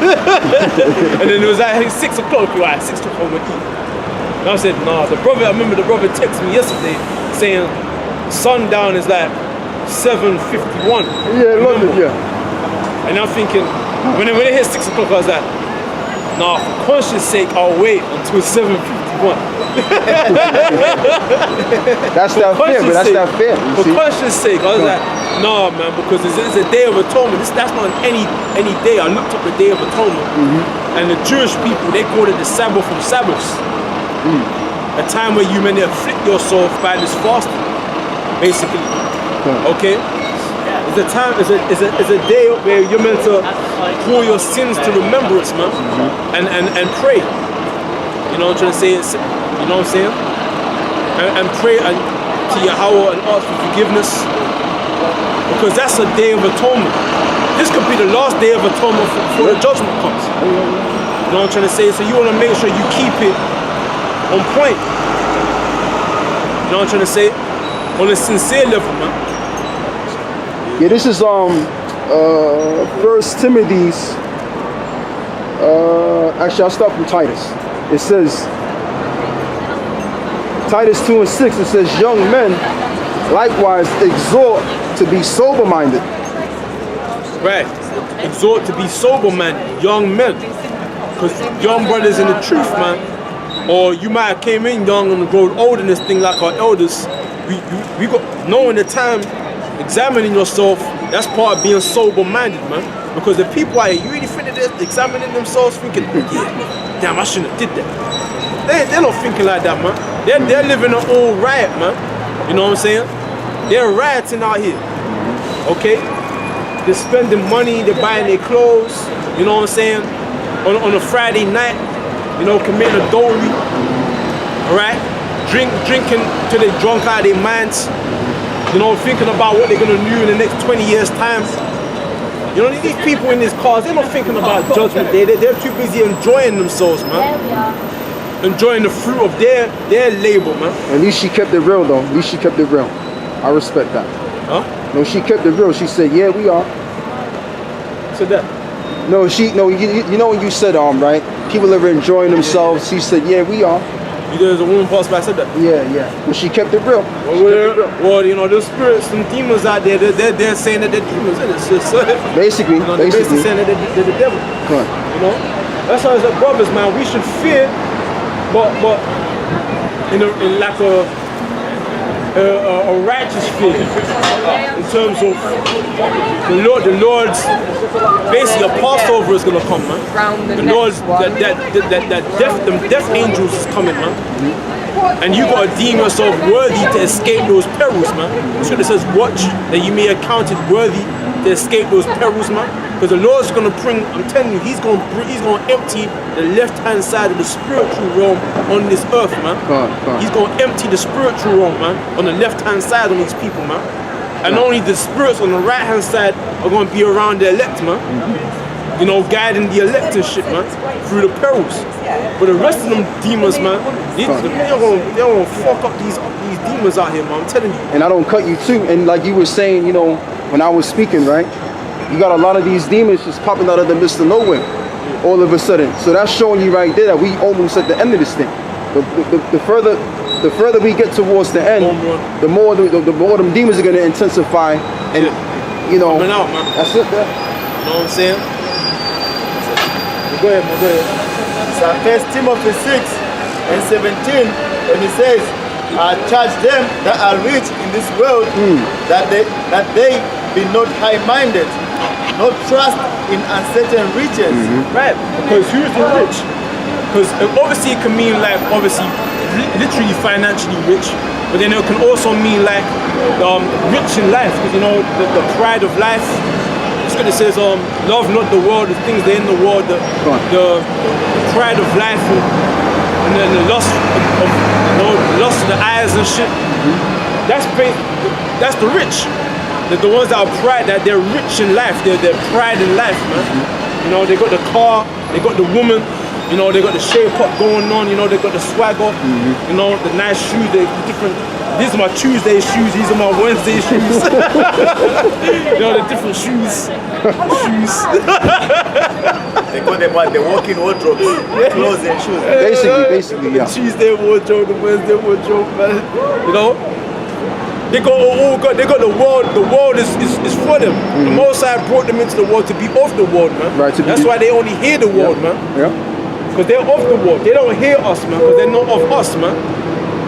And then it was like 6 o'clock, you like 6 o'clock we eat. And I said, nah, I remember the brother texted me yesterday saying sundown is like 7:51. Yeah, London, yeah. And I'm thinking, when it hit 6 o'clock, I was like, nah, for conscience sake, I'll wait until 7:51. That's that fair, but that's that fair. For conscience sake, I was like, nah, man, because it's a day of atonement. That's not any day. I looked up the day of atonement, and the Jewish people, they call it the Sabbath of Sabbaths. A time where you may afflict yourself by this fasting, basically. Okay? It's a time, it's a day where you're meant to call your sins to remembrance, man, and pray. You know what I'm trying to say? You know what I'm saying? And pray to Yahweh and ask for forgiveness, because that's a day of atonement. This could be the last day of atonement before the judgment comes. You know what I'm trying to say? So you want to make sure you keep it on point. You know what I'm trying to say? On a sincere level, man. Yeah, this is First Timothy's. Actually, I'll start from Titus. It says, Titus 2:6. It says, young men likewise exhort to be sober-minded. Right. Exhort to be sober-minded, young men, because young brothers in the truth, man. Or you might have came in young and grown old in this thing like our elders. We got knowing the time, examining yourself. That's part of being sober-minded, man. Because the people out here, you really think they're examining themselves, thinking, yeah, damn, I shouldn't have did that. They're not thinking like that, man. They're living an old riot, man. You know what I'm saying? They're rioting out here. Okay? They're spending money, they're buying their clothes. You know what I'm saying? On a Friday night. You know, committing adultery, all right? Drinking till they're drunk out of their minds. You know, thinking about what they're gonna do in the next 20 years' time. You know, these people in these cars, they're not thinking about judgment day. They're too busy enjoying themselves, man. Enjoying the fruit of their labor, man. At least she kept it real, though. At least she kept it real. I respect that. Huh? No, she kept it real. She said, yeah, we are. Said that? No, you know when you said, right? People are enjoying themselves. She said, yeah, we are. There's a woman passed by said that? Yeah. But she kept it real. Well, you know, there's spirits and demons out there, they're saying that they're demons, isn't it? So, basically, you know, they're basically saying that they're the devil. Right. You know? That's why as brothers, man, we should fear, but in like a righteous fear, in terms of the Lord's, basically a Passover is gonna come, man. The Lord's that death angels is coming, man. And you gotta deem yourself worthy to escape those perils, man. So it says, watch that you may account it worthy to escape those perils, man. Because the Lord's gonna bring, I'm telling you, he's gonna empty the left-hand side of the spiritual realm on this earth, man. He's gonna empty the spiritual realm, man, on the left-hand side on these people, man. And only the spirits on the right-hand side are gonna be around the elect, man. You know, guiding the elect and shit, man, through the perils. But the rest of them demons, man, they're gonna fuck up these demons out here, man. I'm telling you. And I don't cut you too. And like you were saying, you know, when I was speaking, right? You got a lot of these demons just popping out of the midst of nowhere, all of a sudden. So that's showing you right there that we almost at the end of this thing. The further we get towards the end, the more them demons are going to intensify, and you know, out, man. That's it, there. You know what I'm saying? Go ahead, man. Go ahead. So First Timothy 6:17, when he says, "Charge them that are rich in this world, that they be not high-minded, not trust in uncertain riches." Right, because who's the rich? Because obviously it can mean like, obviously, literally financially rich, but then it can also mean like rich in life, because you know, the pride of life. It's good, it says, love not the world, the things that are in the world, the pride of life, and then the lust of, you know, the lust of the eyes and shit. That's the rich. The ones that are pride, that they're rich in life, they're pride in life, man. You know, they got the car, they got the woman, you know, they got the shape up going on, you know, they got the swagger, you know, the nice shoes, the different. These are my Tuesday shoes, these are my Wednesday shoes. You know, the different shoes. They call them what? The walking wardrobe, clothes and shoes. Basically, yeah. The Tuesday wardrobe, the Wednesday wardrobe, man. You know? They got all got. They got the world. The world is for them. The Most High brought them into the world to be of the world, man. Right, That's why they only hear the world, man. Yeah. Because they're of the world. They don't hear us, man. Because they're not of us, man.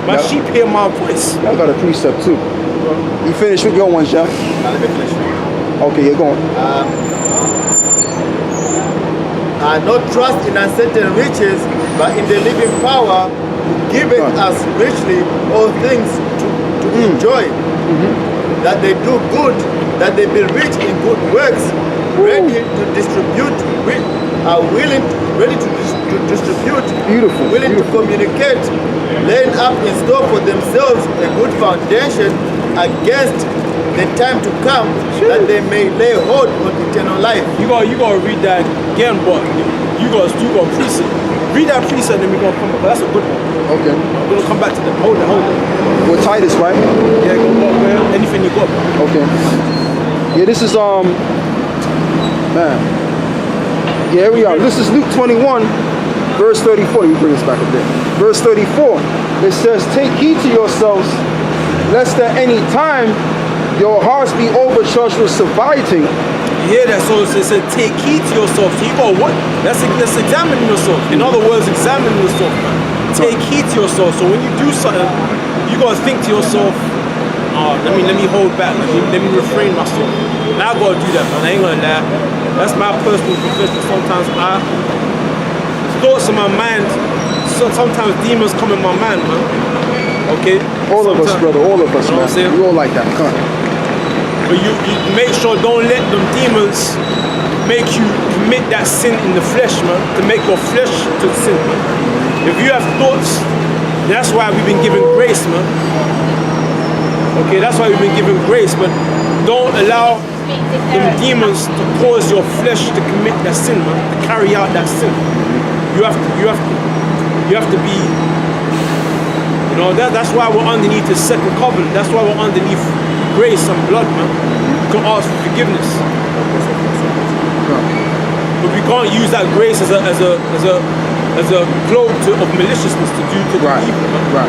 My sheep hear my voice. I got a precept too. You finished with your one, Chef? Let me finish. Okay, you're going. Not trust in uncertain riches, but in the living power who giveth us richly all things to enjoy. That they do good, that they be rich in good works, ready to distribute, are willing, ready to distribute, Beautiful. willing to communicate, laying up in store for themselves a good foundation against the time to come, that they may lay hold on eternal life. You gotta read that again, but you gotta precept. Read that precept, and we're gonna come back. That's a good one. Okay. We're gonna come back to that. Hold it. We're Titus, right? Yeah, go man. Anything you got. Okay. Yeah, this is man. Yeah, here we are. This is Luke 21, verse 34. Let me bring this back a bit. Verse 34. It says, "Take heed to yourselves, lest at any time your hearts be overcharged with sobriety." You hear that? So it said, take heed to yourself. So you go, what? That's examine yourself. In other words, examine yourself, man. Take heed to yourself. So when you do something, you gotta think to yourself, let me hold back. Let me refrain myself. Now I gotta do that, man. I ain't gonna lie. That's my personal confession. Sometimes thoughts in my mind, sometimes demons come in my mind, man. Okay? All of us, brother. All of us, You know what I'm man. saying? We all like that. Come on. But you make sure, don't let them demons make you commit that sin in the flesh, man. To make your flesh to sin, man. If you have thoughts, that's why we've been given grace, man. Okay, that's why we've been given grace, but don't allow them demons to cause your flesh to commit that sin, man. To carry out that sin. You have to be. You know, that's why we're underneath the second covenant. That's why we're underneath grace and blood, man. You can ask for forgiveness. But we can't use that grace as a cloak of maliciousness to do evil, man. Right.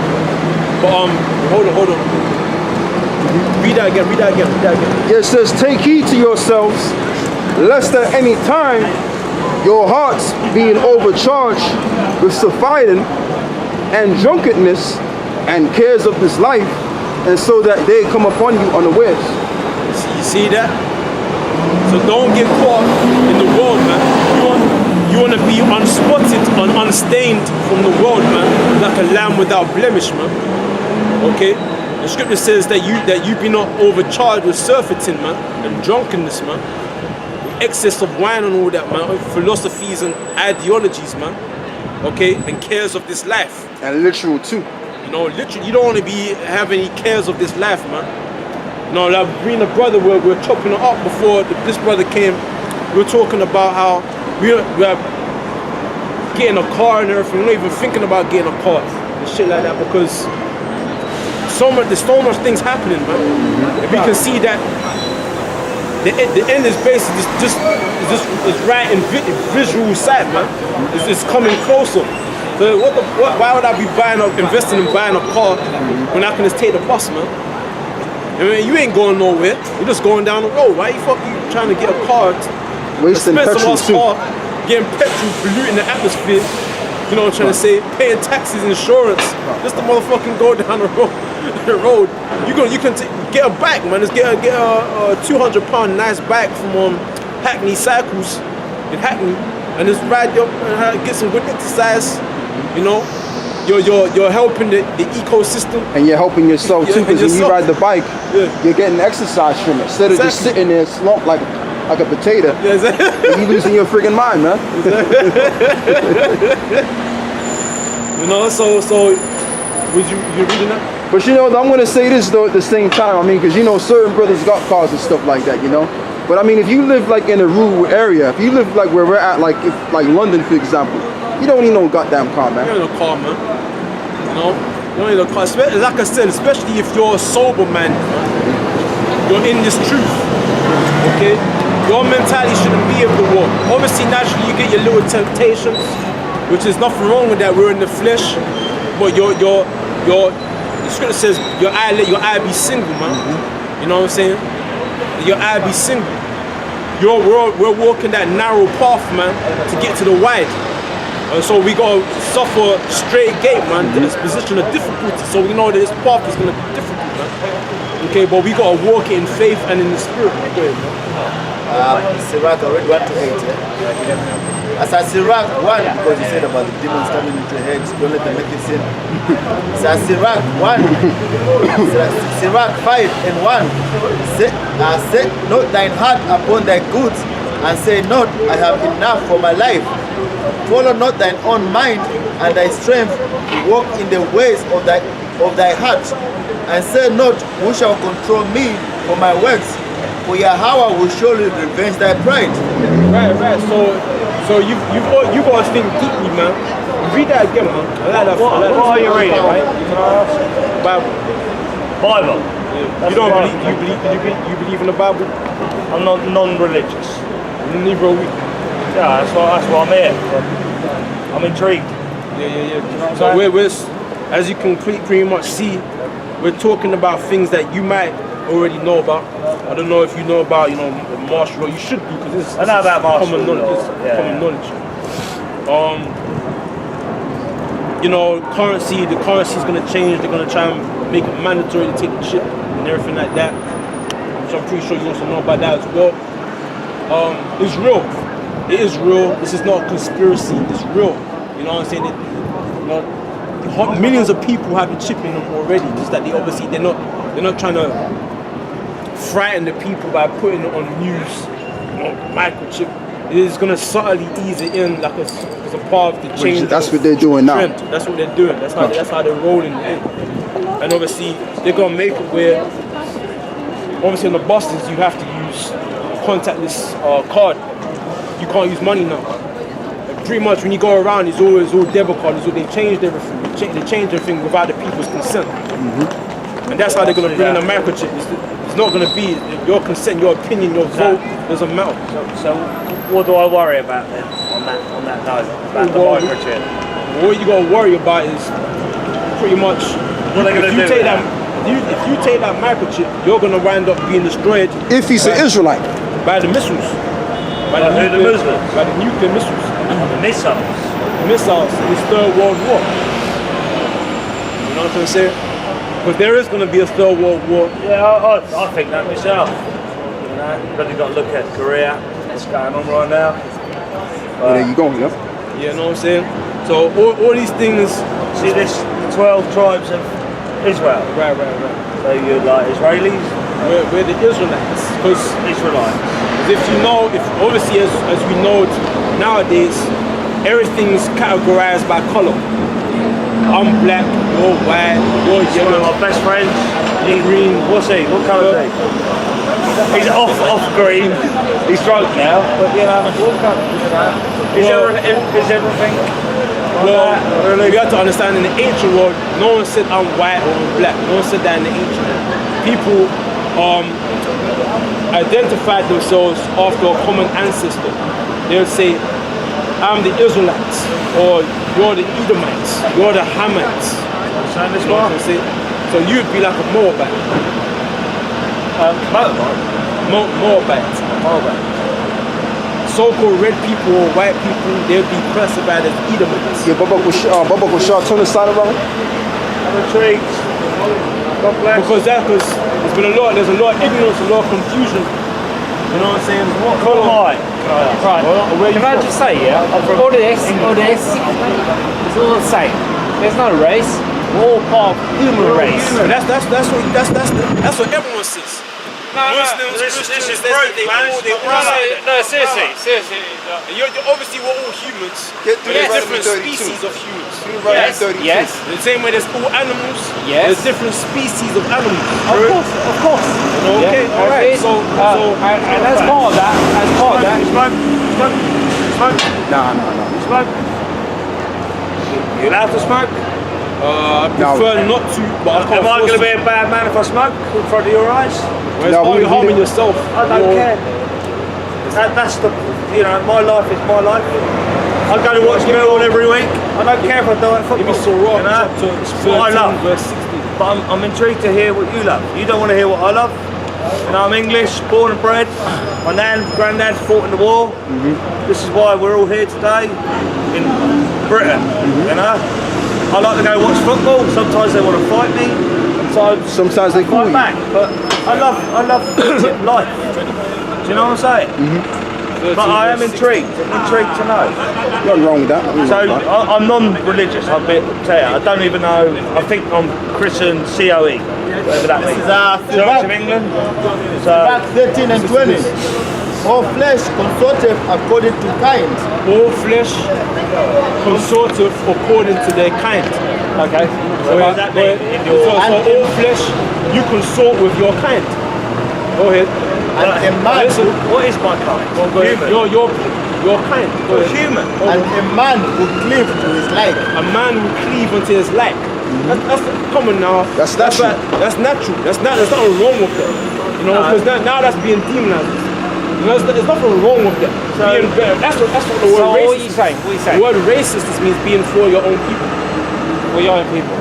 But hold on. Read that again. Yeah, it says, "Take heed to yourselves, lest at any time your hearts being overcharged with surfeiting and drunkenness and cares of this life, and so that they come upon you unawares." You see that? So don't get caught in the world, man. You want to be unspotted and unstained from the world, man, like a lamb without blemish, man. Okay? The scripture says that you be not overcharged with surfeiting, man, and drunkenness, man, with excess of wine and all that, man, philosophies and ideologies, man. Okay? And cares of this life. And literal too. You know, literally, you don't want to be having any cares of this life, man. You know, like me and the brother we're chopping it up before this brother came. We were talking about how we're getting a car and everything. We're not even thinking about getting a car and shit like that because there's so much things happening, man. If we can see that the end is basically just right in visual sight, man. It's coming closer. So why would I be investing in buying a car when I can just take the bus, man? I mean, you ain't going nowhere. You're just going down the road. Why you trying to get a car? Wasting petrol too. Car, getting petrol, polluting the atmosphere. You know what I'm trying to say? Paying taxes, insurance. Just to motherfucking go down the road. You can get a bike, man. Just get a £200 nice bike from Hackney Cycles in Hackney, and just ride get some good exercise. You know, you're helping the ecosystem. And you're helping yourself too, because when you ride the bike, you're getting exercise from it. Instead of just sitting there slumped like a potato, you're losing your freaking mind, man. You know, so was you reading that? But you know, I'm gonna say this though at the same time. I mean, because you know, certain brothers got cars and stuff like that, you know. But I mean, if you live like in a rural area, if you live like where we're at, like London, for example, you don't need no goddamn car, man. You don't need a car, man. You know, you don't need a car. Like I said, especially if you're a sober man, you're in this truth. Okay, your mentality shouldn't be of the world. Obviously, naturally, you get your little temptations, which is nothing wrong with that. We're in the flesh, but the scripture says let your eye be single, man. You know what I'm saying? Let your eye be single. We're walking that narrow path, man, to get to the wide. So we gotta suffer straight gate, man, to this position of difficulty. So we know that this path is gonna be difficult, man. Okay, but we gotta walk it in faith and in the spirit. Sirach, I read 1 to 8. Yeah? As I Sirach 1, because you said about the demons coming into your head, don't let them make you sin. As Sirach 1, Sirach 5 and 1, set not thine heart upon thy goods, and say not, I have enough for my life. Follow not thine own mind and thy strength, walk in the ways of thy heart, and say not, who shall control me for my works? For Yahweh will surely revenge thy pride. Right. So you got to think deeply, man. Read that again, man. What are you reading, right? Bible. Bible. Yeah. You believe in the Bible? I'm not non-religious. Neither are we. Yeah, that's why I'm here. I'm intrigued. Yeah. So we're as you can pretty much see, we're talking about things that you might already know about. I don't know if you know about, martial law. You should be, because it's I know about martial common knowledge. law. It's common knowledge. Currency. The currency is going to change. They're going to try and make it mandatory to take the chip and everything like that. So I'm pretty sure you also know about that as well. It's real. It is real. This is not a conspiracy. It's real. You know what I'm saying? Millions of people have the chip in them already. Just that they're not trying to frighten the people by putting it on news. Microchip. It is gonna subtly ease it in like as a part of the change. That's what they're doing trend. now. That's what they're doing. That's how they're rolling it in. And obviously they're gonna make it where obviously on the buses you have to use a contactless card. You can't use money now. Pretty much when you go around, it's always all debit cards. So they changed everything. They changed everything without the people's consent. And that's how they're going to bring in a microchip. It's not going to be your consent, your opinion, your vote doesn't matter. So what do I worry about then on that note about the microchip? What you got to worry about is pretty much What are they going to do? If you take that microchip, you're going to wind up being destroyed. If he's an Israelite. By the missiles. By the nuclear missiles. The missiles. Missiles in this Third World War. You know what I'm saying? But there is going to be a Third World War. Yeah, I think that myself. But you've got to look at Korea. What's going on right now? There you go, yeah. You know what I'm saying? So all these things. See this 12 tribes of Israel. Right. So you're like Israelis? We're the Israelites. Because Israelites. if obviously as we know nowadays, everything's categorized by color. I'm black, you're white, you're yellow. One of my best friends, he's green. What's he? What colour is he? He's off green. He's drunk now, but what colour? Is everything? Well, you have to understand in the ancient world, no one said I'm white or I'm black. No one said that in the ancient world. People identified themselves after a common ancestor. They would say, I'm the Israelites, or you're the Edomites, you're the Hamites. Understand this one? So you'd be like a Moabite. Moabite. So-called red people or white people, they'd be classified as Edomites. Yeah, Baba Kushar, turn the side around. I'm intrigued. God bless. Because there's a lot of ignorance, a lot of confusion. You know what I'm saying? What am I? Right. Can I just say, all this, it's all the same. There's no race. We're all part of the human race. But that's what everyone says. Muslims, this is they man. No, seriously. Obviously, we're all humans. Get But there's different species of humans. Yes. The same way there's all animals, Yes. there's different species of animals. Of course. Okay, Yeah, alright. So and as part of that, Smoke. Nah. Smoke. You allowed to smoke? I prefer not to, but I can't Am I force going to be it. a bad man if I smoke in front of your eyes? Well, it's No, only we harming didn't- yourself. I don't care. That's the, you know, my life is my life. I go to watch Millwall every week. I don't care if I die at football. Give me so raw. You know? Chapter It's what I 13, love. verse 60. But I'm intrigued to hear what you love. You don't want to hear what I love. You know, I'm English, born and bred. My granddad fought in the war. This is why we're all here today in Britain. You know, I like to go watch football. Sometimes they want to fight me. Sometimes they call fight you. back. But I love life. Do you know what I'm saying? But I am intrigued to know. Nothing wrong with that. So I'm non-religious. I don't even know. I think I'm Christian COE, whatever that means. Church of England. Back 13 and 20. All flesh consorteth according to kind. All flesh consorteth according to their kind. Okay. So what does that mean? So all flesh, you consort with your kind. Go ahead. And a man, Listen. What is my kind? Go ahead. Human. Your kind. Go ahead. Human. and a man who cleave to his like. A man will cleave unto his like. That's common now. That's natural. That's natural. There's nothing wrong with that. You know, because now that's being demonized. You know, there's nothing wrong with that. That's what the word So racist. what are you saying? What are you The saying? word racist just means being for your own people. For your own people.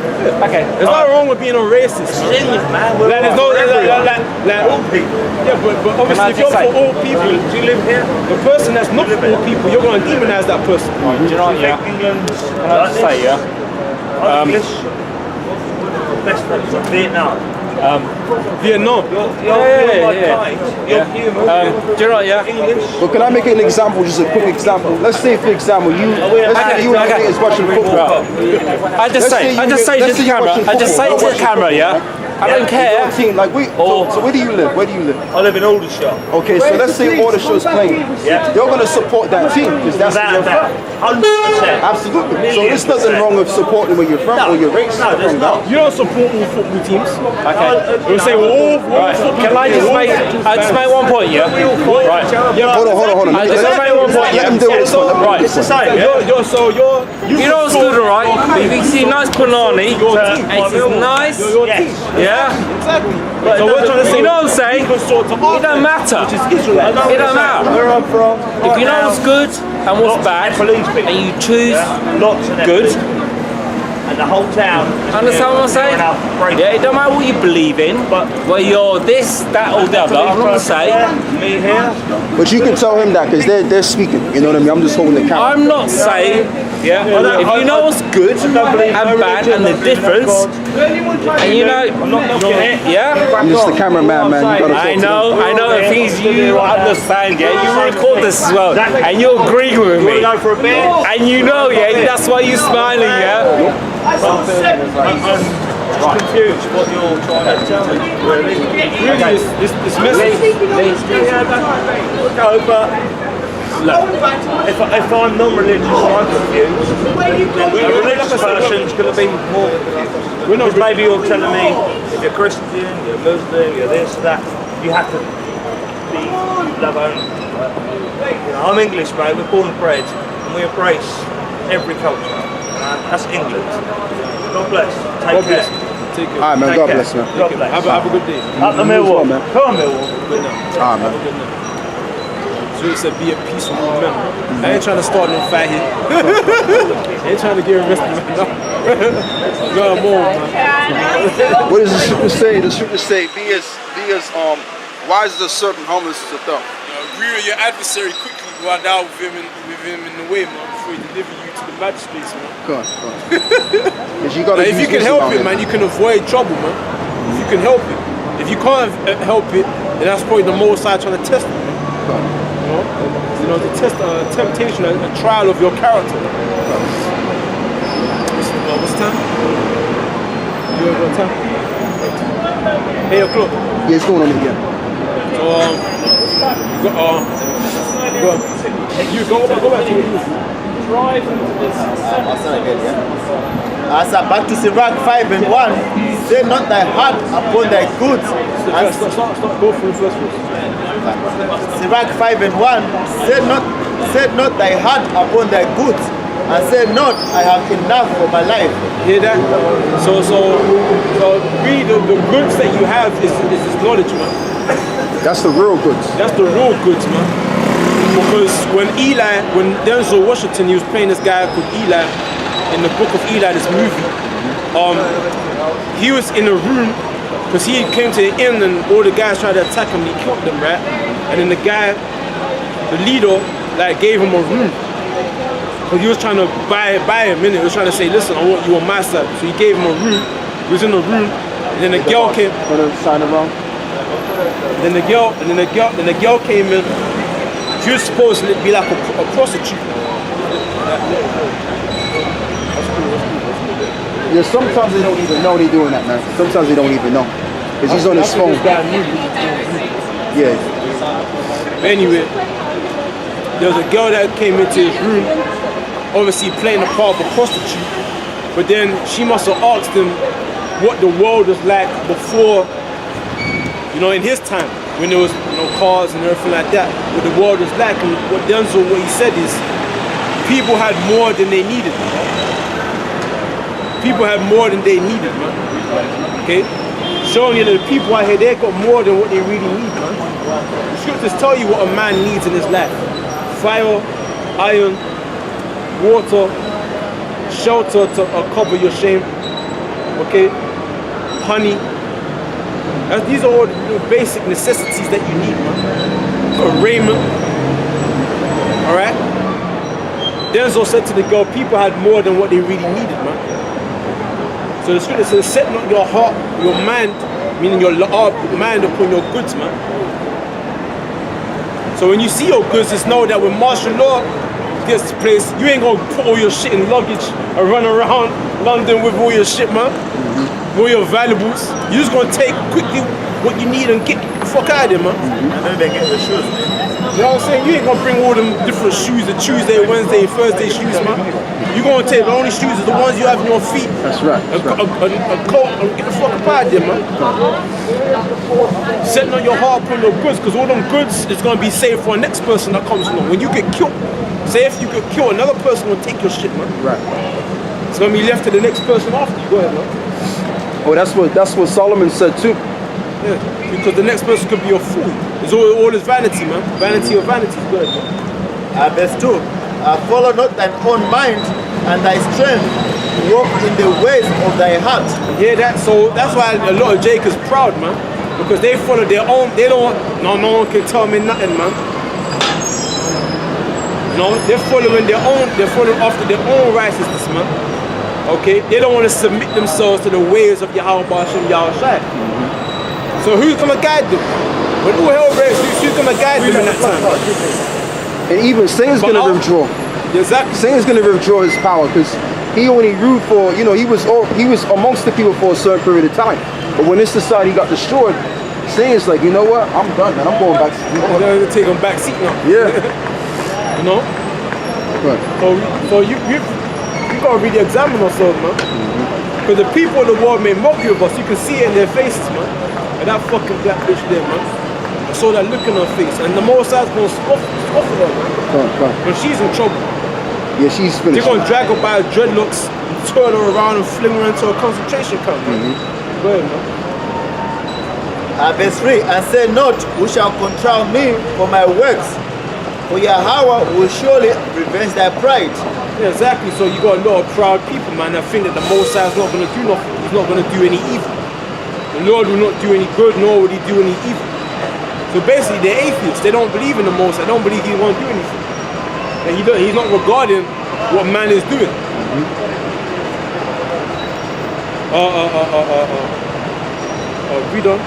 Okay. There's nothing wrong with being a racist. It's English, man. We're Like, there's no, for everyone. all people. Yeah, but obviously if you're just say- for all people, Do you live here? the person that's not for all people, you're going to demonize that person. Do you know what, yeah? England. Can I just say, yeah? English. Best friends from Vietnam. Vietnam. You're Yeah. my kind. You're human. Do you know what, yeah? English. But can I make an example, just a quick example? Let's say, for example, let's say you and me is watching football. I just say to the camera, yeah? I don't care. Team, like so where do you live? Where do you live? I live in Aldershot. Okay, so let's say Aldershot's playing. Yeah. You're going to support that team because that's where Without you're that. from. 100%. Absolutely. So there's nothing wrong with supporting where you're from or your race. No, there's not. You don't support all football teams. Okay. You're saying all Right. football Can I just make one point, yeah? Right. Yeah, Hold on. I just make one point, Let him yeah? do this one. Right. It's the same, yeah? You know what's good, alright? If you see nice punani, it is nice, Yes. yeah? Exactly. But So we're trying to say You know what I'm saying? you consort to It don't matter. which is Israel. It don't matter. Where I'm from. If you know what's good and what's bad, police people. and you choose Lots of them. good, And the whole town. understand what I'm saying? Yeah, it don't matter what you believe in, but whether you're this, that, or the other, I'm not gonna say. Me here. But you can tell him that because they're speaking. You know what I mean? I'm just holding the camera. I'm not saying, yeah, if you know what's good and bad and the difference, and you know, I'm not knocking it. yeah, I'm just the cameraman, man. You gotta talk I to know the things you understand, yeah, you record this as well, and you agree with You me, want to go for a beer? and you know, yeah, that's why you're smiling, yeah. I'm confused what you're trying to tell me. Really? Really, this message. No, but look, if I'm non-religious, I'm confused. A religious person's going to be more confused. We're not Because maybe you're telling me if you're Christian, you're Muslim, you're this, that, you have to be love only. You know, I'm English, mate. We're born and bred, and we embrace every culture. That's England. God bless. Take care. Take it. All right, man. Take God care. bless, man. God bless. Have a good day. Up the Millwall. man. Come on, Millwall. Good night. All right, man. Good night. So it said be a peaceful man. I ain't trying to start no fight here. I ain't trying to get arrested. Go more, man. What does the scripture say? The scripture say, be as wise as a serpent, harmless as a dove. Rear your adversary quickly while thou with him in the way, man, before he deliver you to the magistrates, man. Go on. 'Cause you gotta If use you can wisdom help out it, here. man, you can avoid trouble, man. If you can help it. If you can't help it, then that's probably the most side trying to test it, man. Go on. You know, to test a temptation, a trial of your character. What's the time? You have what time? 8 o'clock. Yeah, it's going on again. So, you go back to what you As I back to Sirach 5 and 1, say not thy heart upon thy goods. And Stop, go through the first verse. Sirach 5 and 1, say not thy heart upon thy goods, and say not, I have enough for my life. Hear that? So really the goods that you have is this knowledge, man. That's the real goods. That's the real goods, man. Because when Denzel Washington, he was playing this guy called Eli in the Book of Eli, this movie. He was in a room because he came to the inn and all the guys tried to attack him. He killed them, right? And then the guy, the leader, like gave him a room. Because he was trying to buy him, innit? He was trying to say, listen, I want you on my side. So he gave him a room. He was in the room, and then the girl came. Then the girl came in. She was supposed to be like a prostitute. Yeah, sometimes they don't even know they're doing that, man. Sometimes they don't even know. Because he's on his phone. Yeah. Anyway, there was a girl that came into his room, obviously playing the part of a prostitute, but then she must have asked him what the world was like before, in his time, when there was cars and everything like that, what the world was like. And what he said is, people had more than they needed. People had more than they needed, man. Okay? Showing you that the people out here, they got more than what they really need, man. The scriptures tell you what a man needs in his life. Fire, iron, water, shelter to cover your shame. Okay? Honey. These are all the basic necessities that you need, man. Raiment. Alright? Denzel said to the girl, people had more than what they really needed, man. So the scripture says, set not your heart, your mind, meaning your mind upon your goods, man. So when you see your goods, just know that when martial law gets to place, you ain't gonna put all your shit in luggage and run around London with all your shit, man. All your valuables. You're just gonna take quickly what you need and get the fuck out of there, man. And then they get the shoes. You know what I'm saying? You ain't gonna bring all them different shoes, the Tuesday, Wednesday, Thursday shoes, man. You're gonna take the only shoes are the ones you have on your feet. That's right. A coat and get the fuck out of there, man. Setting on your heart upon your goods, because all them goods is gonna be saved for the next person that comes along. When you get killed, say if you get killed, another person will take your shit, man. Right. It's gonna be left to the next person after you. Go ahead, man. Oh, that's what Solomon said too. Yeah, because the next person could be a fool. It's all is vanity, man. Vanity of vanities. Go ahead, man. Verse 2. Follow not thine own mind and thy strength. Walk in the ways of thy heart. Yeah, so that's why a lot of Jake is proud, man. Because they follow their own, no one can tell me nothing, man. They're following after their own righteousness, man. Okay? They don't want to submit themselves to the ways of Yahweh Hashem Yahushai. So who's gonna guide them? When all hell breaks loose, who's gonna guide them in that time? And even Satan's gonna withdraw. Exactly. Satan's gonna withdraw his power because he only ruled for, he was amongst the people for a certain period of time. But when this society got destroyed, Satan's like, you know what? I'm done, man. I'm going back. They're gonna take them back seat now. Yeah. Right. So you gotta really examine ourselves, man. Because the people of the world may mock you of us. You can see it in their faces, man. And that fucking black bitch there, man. I saw that look in her face. And the Most High's gonna scoff at her, man. When she's in trouble. Yeah, she's finished. They're gonna drag her by her dreadlocks, turn her around and fling her into a concentration camp, man. Go ahead, man. Verse 3. And say not, who shall control me for my works? For Yahweh will surely revenge thy pride. Yeah, exactly. So you got a lot of proud people, man, that think that the Most High is not gonna do nothing. He's not gonna do any evil. The Lord will not do any good, nor will he do any evil. So basically, they're atheists. They don't believe in the Most High. They don't believe he won't do anything. And he's not regarding what man is doing. Read on.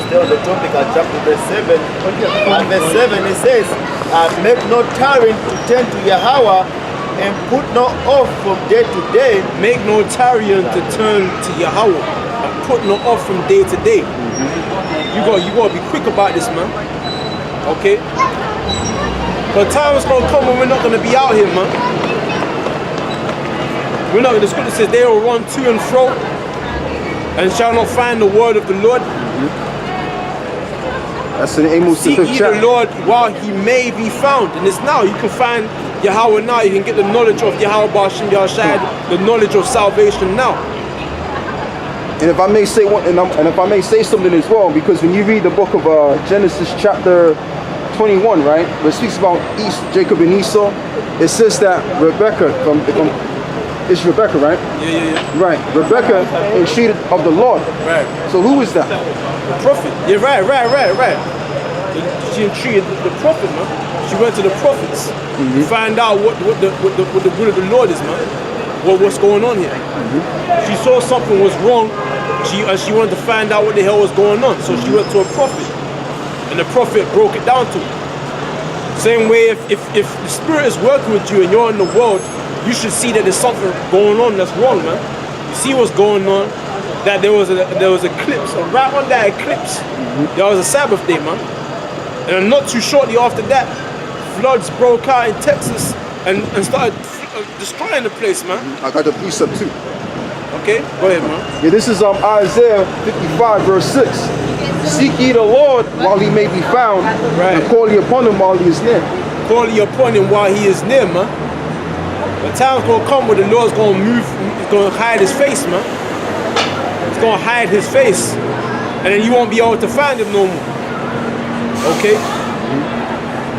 Still on the topic, I'll jump to verse 7. And verse 7 it says, make no tarrying to turn to Yahweh, and put no off from day to day. Make no tarrying to turn to Yahweh, and put no off from day to day. You gotta be quick about this, man. Okay? But time is gonna come when we're not gonna be out here, man. The scripture says they will run to and fro and shall not find the word of the Lord. That's in Amos Seek ye the Lord while he may be found. And it's now. You can find Yahweh now. You can get the knowledge of Yahweh Hashem Yahushai, the knowledge of salvation now. And if I may say one, and if I may say something as well, because when you read the book of Genesis chapter 21, right, where it speaks about Jacob and Esau, it says that Rebecca, it's Rebecca, right? Yeah. Right. Rebecca entreated of the Lord. Right. So who is that? The prophet. Yeah, right. She entreated the prophet, man. She went to the prophets to find out what the will of the Lord is, man. What's going on here? She saw something was wrong. She wanted to find out what the hell was going on. So she went to a prophet, and the prophet broke it down to her. Same way, if the Spirit is working with you and you're in the world, you should see that there's something going on that's wrong, man. You see what's going on, that there was an eclipse, and right on that eclipse, there was a Sabbath day, man. And not too shortly after that, floods broke out in Texas and started destroying the place, man. I got the precept too. Okay, go ahead, man. Yeah, this is Isaiah 55 verse 6. Seek ye the Lord while he may be found, Right. and call ye upon him while he is near. Call ye upon him while he is near, man. The time's gonna come where the Lord's gonna move, he's gonna hide his face, man. He's gonna hide his face. And then you won't be able to find him no more. Okay?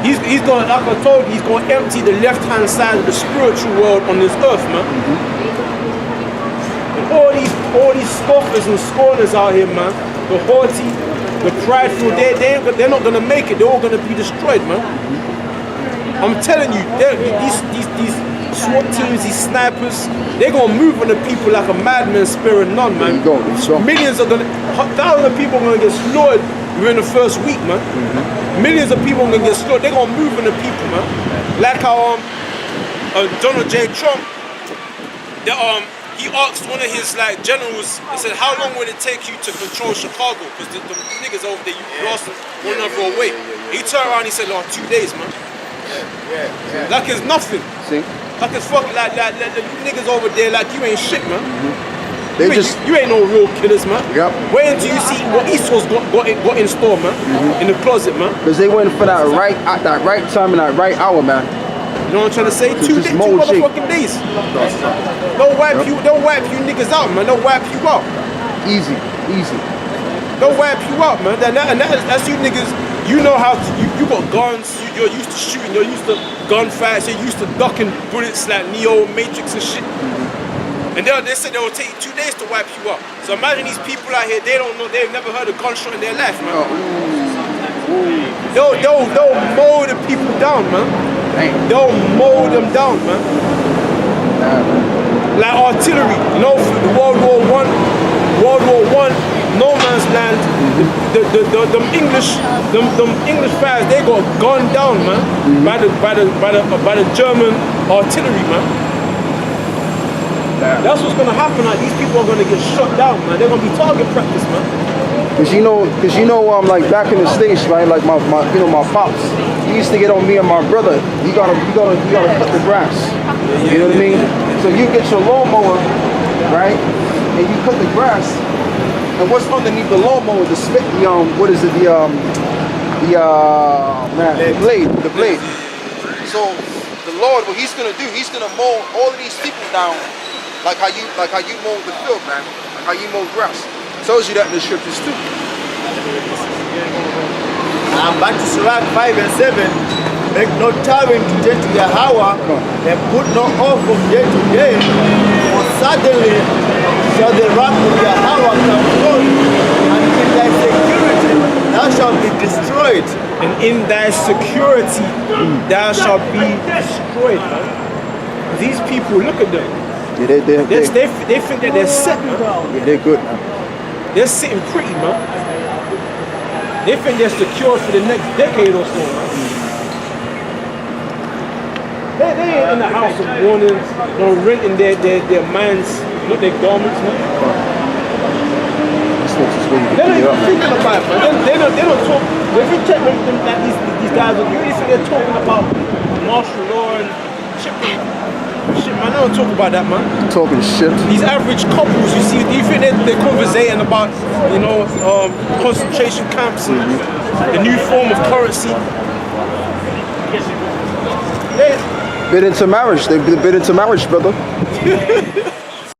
He's gonna, like I told you, he's gonna empty the left-hand side of the spiritual world on this earth, man. And all these scoffers and scorners out here, man, the haughty, the prideful, they're not gonna make it. They're all gonna be destroyed, man. I'm telling you, these SWAT teams, these snipers, they're gonna move on the people like a madman sparing none, man. There you go. Millions are gonna, thousands of people are gonna get slaughtered within the first week, man. Millions of people are gonna get slaughtered. They're gonna move on the people, man. Like how Donald J. Trump, he asked one of his generals, he said, how long would it take you to control Chicago? Because the niggas over there, you lost one another away. He turned around and he said, 2 days, man. Yeah. Like it's nothing. See? Like it's fucking like the niggas over there, like you ain't shit, man. They You ain't no real killers, man. Yep. Wait until you see what Esau's got in store, man. In the closet, man. Because they went for that right time and that right hour, man. You know what I'm trying to say? Two just mold motherfucking days. They'll wipe you niggas out, man. They'll wipe you out. Easy. They'll wipe you out, man. That's you niggas. You know how to, you got guns. You're used to shooting. You're used to gunfights. You're used to ducking bullets like Neo, Matrix and shit. And they said they will take 2 days to wipe you out. So imagine these people out here. They don't know. They've never heard a gunshot in their life, man. They'll mow the people down, man. Damn. They'll mow them down, man. Like artillery, you know, World War I, no man's land. Them English fighters, they got gunned down, man, by the German artillery, man. That's what's gonna happen. Like these people are gonna get shot down, man. They're gonna be target practice, man. Cause you know, like back in the States, right? Like my pops, he used to get on me and my brother. You gotta cut the grass. You know what I mean? So you get your lawnmower, right? And you cut the grass. And what's underneath the lawnmower? The blade. So the Lord, what He's gonna do? He's gonna mow all of these people down, like how you mow the field, man. Like how you mow grass. Tells you that in the scriptures too. Back to Sirach 5 and 7. Make no tarrying to take to your hour, and put no off from day to day, for suddenly shall the wrath of your hour come forth, and in thy security thou shalt be destroyed. And in thy security thou shalt be destroyed, man. These people, look at them. Yeah, They think that they're set, man. yeah, they're good, man. They're sitting pretty, man. They think they're secure for the next decade or so, man. They ain't in the house of warning, no renting their minds, not their garments, man. They're not even thinking about it, man. They don't talk. If you check them like these guys, you think they're talking about martial law and shit, man. They don't talk about that, man. Talking shit. These average couples, you see, do you think they're conversating about, concentration camps and the new form of currency? Been into marriage. They've been into marriage, brother.